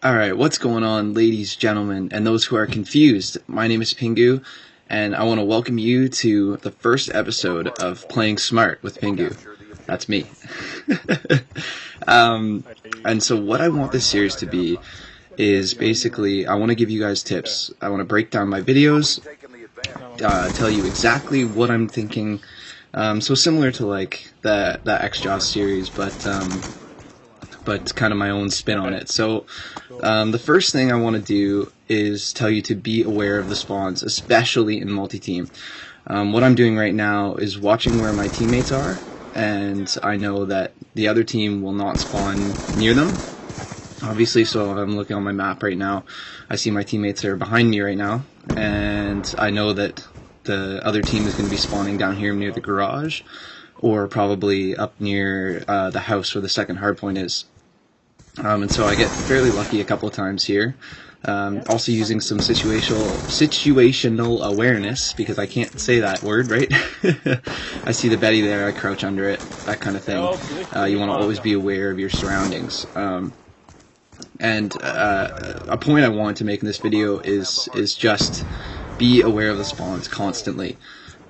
Alright, what's going on, ladies, gentlemen, and those who are confused? My name is Pingu, and I want to welcome you to the first episode of Playing Smart with Pingu. That's me. And so what I want this series to be is basically, I want to give you guys tips. I want to break down my videos, tell you exactly what I'm thinking. So similar to like the XJAWS series, but kind of my own spin on it. So the first thing I want to do is tell you to be aware of the spawns, especially in multi-team. What I'm doing right now is watching where my teammates are, and I know that the other team will not spawn near them, obviously. So if I'm looking on my map right now, I see my teammates are behind me right now, and I know that the other team is going to be spawning down here near the garage, or probably up near the house where the second hardpoint is. And so I get fairly lucky a couple of times here. Also using some situational awareness, because I can't say that word, right? I see the Betty there, I crouch under it, that kind of thing. You want to always be aware of your surroundings. And a point I wanted to make in this video is just be aware of the spawns constantly.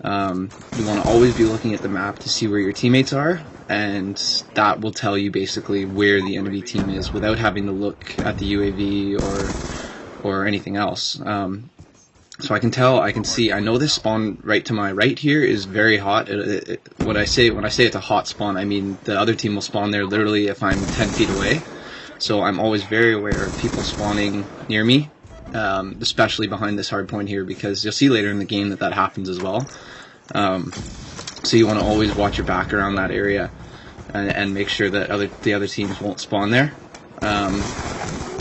You want to always be looking at the map to see where your teammates are, and that will tell you basically where the enemy team is without having to look at the UAV or anything else. So I can tell, I can see, I know this spawn right to my right here is very hot. When I say it's a hot spawn, I mean the other team will spawn there literally if I'm 10 feet away. So I'm always very aware of people spawning near me, especially behind this hard point here, because you'll see later in the game that happens as well. So you want to always watch your back around that area and make sure that the other teams won't spawn there.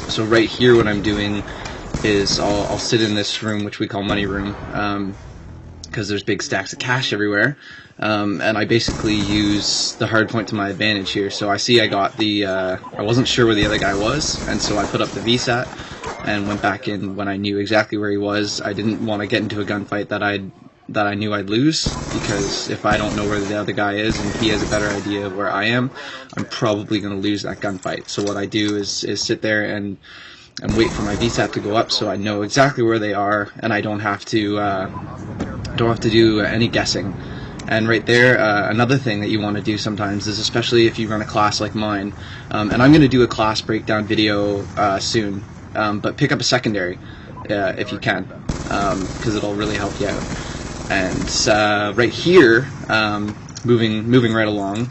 So right here what I'm doing is I'll sit in this room, which we call money room, because there's big stacks of cash everywhere, and I basically use the hard point to my advantage here. So I see I got the, I wasn't sure where the other guy was, and so I put up the VSAT and went back in when I knew exactly where he was. I didn't want to get into a gunfight that I knew I'd lose, because if I don't know where the other guy is and he has a better idea of where I am, I'm probably going to lose that gunfight. So what I do is sit there and wait for my VSAT to go up, so I know exactly where they are, and I don't have to do any guessing. And right there, another thing that you want to do sometimes is, especially if you run a class like mine, and I'm going to do a class breakdown video soon, but pick up a secondary if you can, because it'll really help you out. And right here, moving right along,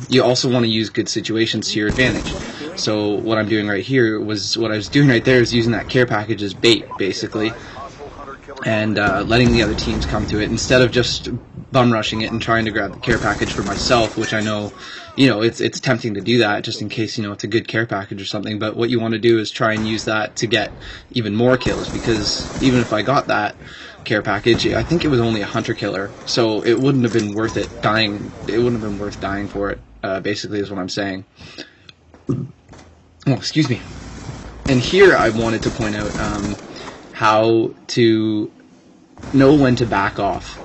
you also want to use good situations to your advantage. So what I'm doing right here what I was doing right there is using that care package as bait, basically, and letting the other teams come to it instead of just bum rushing it and trying to grab the care package for myself, which I know, it's tempting to do that just in case, it's a good care package or something. But what you want to do is try and use that to get even more kills, because even if I got that care package, I think it was only a hunter killer, so it wouldn't have been worth it dying. It wouldn't have been worth dying for it, basically, is what I'm saying. Oh, excuse me. And here I wanted to point out how to know when to back off.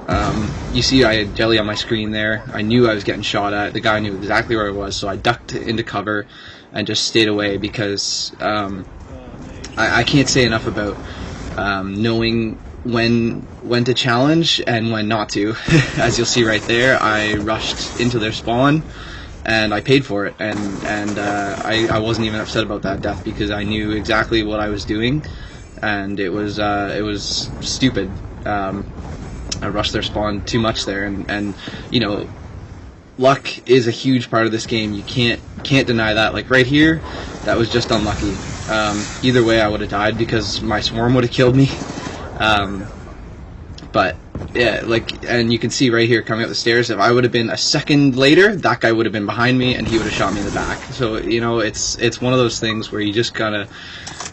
You see I had jelly on my screen there. I knew I was getting shot at. The guy knew exactly where I was, so I ducked into cover and just stayed away, because I can't say enough about knowing when to challenge and when not to. As you'll see right there, I rushed into their spawn and I paid for it, and I wasn't even upset about that death, because I knew exactly what I was doing, and it was stupid. I rushed their spawn too much there, and luck is a huge part of this game. You can't deny that. Like right here, that was just unlucky. Either way I would have died, because my swarm would have killed me. But yeah, and you can see right here coming up the stairs, if I would have been a second later, that guy would have been behind me and he would have shot me in the back. So it's one of those things where you just gotta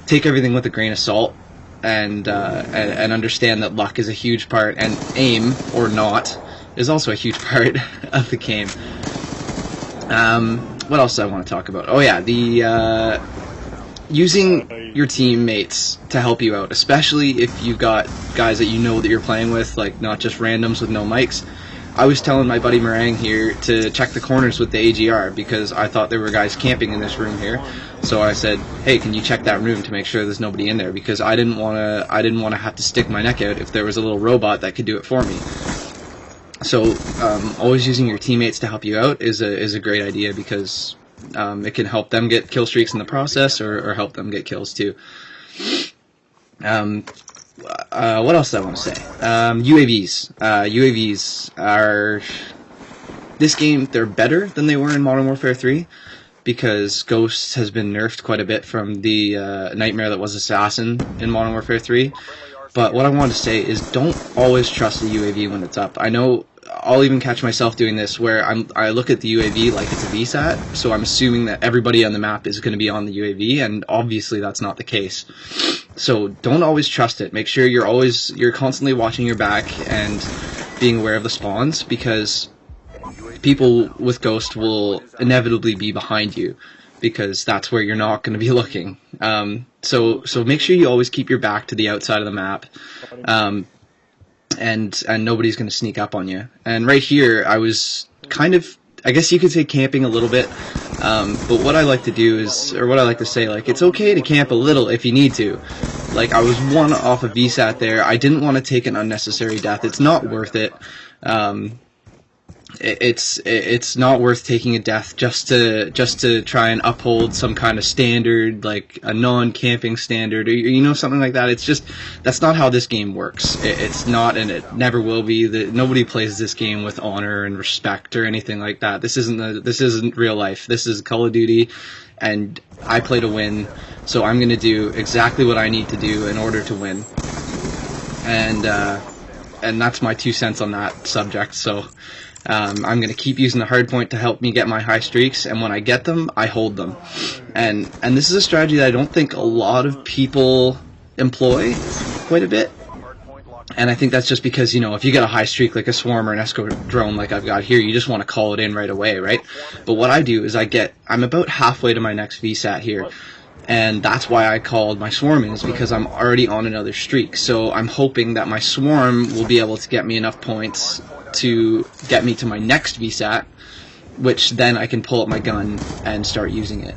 take everything with a grain of salt, and understand that luck is a huge part, and aim or not is also a huge part of the game. What else do I want to talk about? Oh yeah, the using your teammates to help you out, especially if you've got guys that you know that you're playing with, like not just randoms with no mics. I was telling my buddy Meringue here to check the corners with the AGR, because I thought there were guys camping in this room here. So I said, hey, can you check that room to make sure there's nobody in there, because I didn't want to have to stick my neck out if there was a little robot that could do it for me. So always using your teammates to help you out is a great idea, because it can help them get kill streaks in the process, or help them get kills too. What else do I want to say? UAVs. UAVs are, this game, they're better than they were in Modern Warfare 3, because Ghost has been nerfed quite a bit from the nightmare that was Assassin in Modern Warfare 3. But what I wanted to say is, don't always trust the UAV when it's up. I know I'll even catch myself doing this, where I look at the UAV like it's a VSAT, so I'm assuming that everybody on the map is going to be on the UAV, and obviously that's not the case. So don't always trust it. Make sure you're constantly watching your back and being aware of the spawns, because people with Ghost will inevitably be behind you, because that's where you're not going to be looking. So make sure you always keep your back to the outside of the map, and nobody's going to sneak up on you. And right here, I was kind of, I guess you could say, camping a little bit. But what I like to do is, or what I like to say, like, it's okay to camp a little if you need to. Like, I was one off a VSAT there. I didn't want to take an unnecessary death. It's not worth it. It's not worth taking a death just to try and uphold some kind of standard, like a non-camping standard, or something like that. It's just, that's not how this game works. It's not, and it never will be. Nobody plays this game with honor and respect or anything like that. This isn't real life. This is Call of Duty, and I play to win. So I'm gonna do exactly what I need to do in order to win. And that's my 2 cents on that subject. So. I'm going to keep using the hardpoint to help me get my high streaks, and when I get them, I hold them. And this is a strategy that I don't think a lot of people employ quite a bit. And I think that's just because, if you get a high streak like a swarm or an escort drone like I've got here, you just want to call it in right away, right? But what I do is I'm about halfway to my next VSAT here. And that's why I called my swarm in, is because I'm already on another streak. So I'm hoping that my swarm will be able to get me enough points to get me to my next VSAT, which then I can pull up my gun and start using it.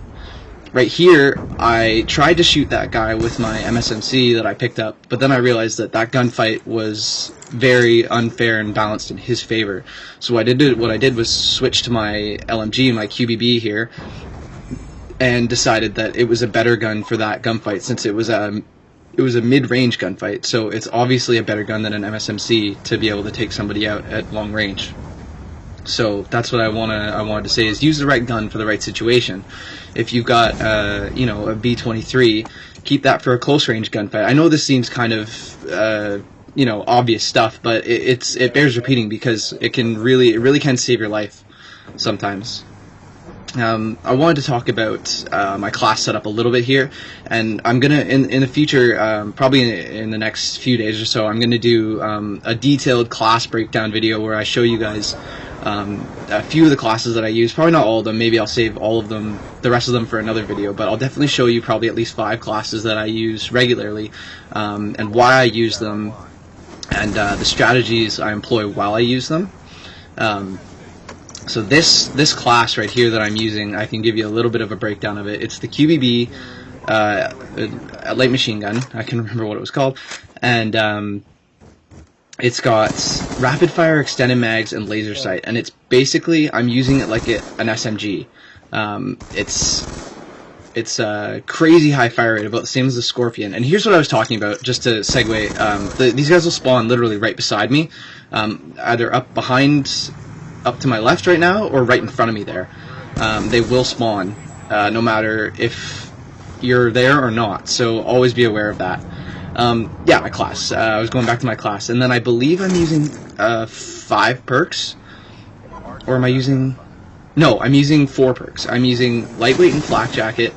Right here, I tried to shoot that guy with my MSMC that I picked up, but then I realized that gunfight was very unfair and balanced in his favor. So what I did was switch to my LMG, my QBB here, and decided that it was a better gun for that gunfight, since it was a mid-range gunfight, so it's obviously a better gun than an MSMC to be able to take somebody out at long range. So that's what I wanted to say, is use the right gun for the right situation. If you've got a B-23, keep that for a close range gunfight. I know this seems kind of obvious stuff, but it bears repeating, because it really can save your life sometimes. I wanted to talk about my class setup a little bit here, and I'm gonna in the future, probably in the next few days or so, I'm gonna do a detailed class breakdown video where I show you guys a few of the classes that I use. Probably not all of them. Maybe I'll save all of them, the rest of them, for another video. But I'll definitely show you probably at least 5 classes that I use regularly, and why I use them, and the strategies I employ while I use them. So this class right here that I'm using, I can give you a little bit of a breakdown of it. It's the QBB, a light machine gun. I can remember what it was called, and it's got rapid fire, extended mags, and laser sight. And it's basically, I'm using it like an SMG. It's a crazy high fire rate, about the same as the Scorpion. And here's what I was talking about, just to segue. These guys will spawn literally right beside me, either up to my left right now, or right in front of me there. They will spawn, no matter if you're there or not, so always be aware of that. Yeah, my class. I was going back to my class, and then I believe I'm using 5 perks, or am I using... No, I'm using 4 perks. I'm using Lightweight and Flak Jacket.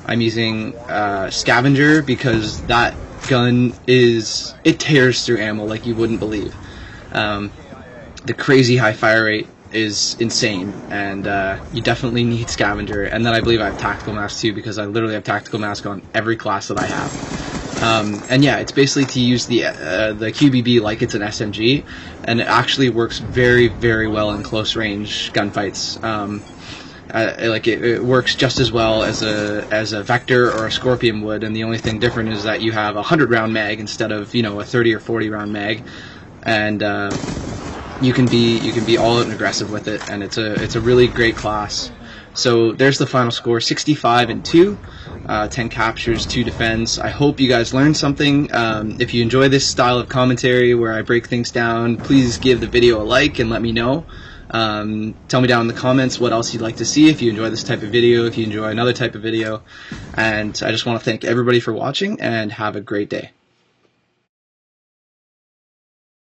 I'm using Scavenger, because that gun it tears through ammo like you wouldn't believe. The crazy high fire rate is insane, and you definitely need Scavenger. And then I believe I have Tactical Mask too, because I literally have Tactical Mask on every class that I have. And yeah, it's basically to use the QBB like it's an SMG, and it actually works very, very well in close range gunfights. like it works just as well as a Vector or a Scorpion would, and the only thing different is that you have a 100-round mag instead of, you know, a 30 or 40-round mag, and you can be all out and aggressive with it, and it's a really great class. So there's the final score: 65 and 2, 10 captures, 2 defends. I hope you guys learned something. If you enjoy this style of commentary where I break things down, please give the video a like and let me know. Tell me down in the comments what else you'd like to see, if you enjoy this type of video, if you enjoy another type of video. And I just want to thank everybody for watching, and have a great day.